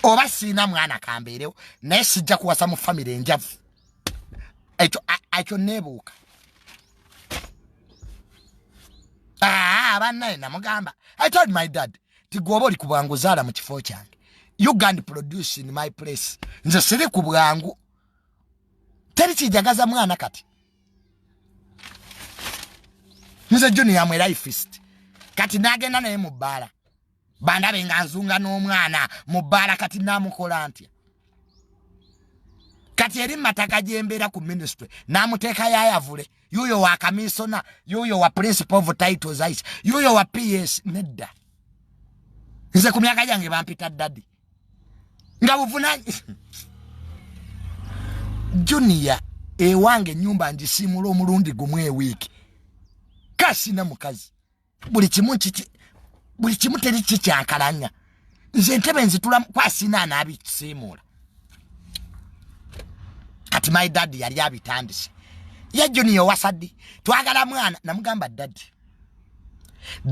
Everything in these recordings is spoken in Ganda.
oba sina mwana kambeerewo naye sijja kuwasa mu family enjavu ekyo nebuuka abannaye namugamba I told my dad tigwoba oli ku bwangu zaala mu kifo kyange you can't produce in my place nze siri ku bwangu teri kijagaza mwana kati nze junior mwe lifeist kati nagenda naye mu bbaala bandabe nga nzunga n'omwana mu bbaala kati namukola ntya kati eri mataka jembera ku ministry namuteeka yayavule yuyo wa kamisona yuyo wa principal of titles ice yuyo wa PS nedda nze ku myaka yange bampita daddy nga buvunanyi junior ewange nyumba njisimula omulundi gumwe wiki kasi na mukazi buli kimu teri kikyankalanya nze ntebe nzitula kwasina anabisimula kati my daddy yali abitandise ya junior wasadi twagala mwana namugamba daddy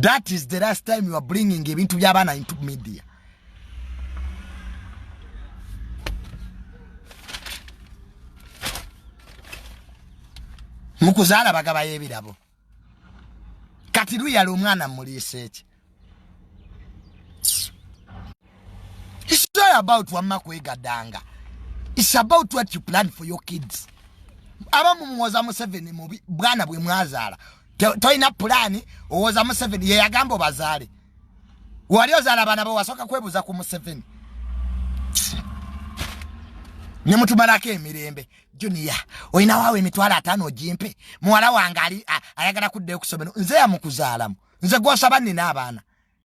that is the last time you are bringing ebintu by'abaana into media mukuzaala bagaba yebirabo kati luyala omwana muliseeki it's not about wamma kwegadanga it's about what you plan for your kids abamu muwoza mu 7 mubi bwana bwe mwazaala toina plani owoza mu 7 ye yagambo bazaale wali ozaala bana bo wasoka kwebuza ku mu 7 nemutumalako emirembe junior oina wawe emitwalo 5 jimpe muwala wange ali ayagala kudde okusomero nze yamukuzaalamu nze gwosaba nina abaana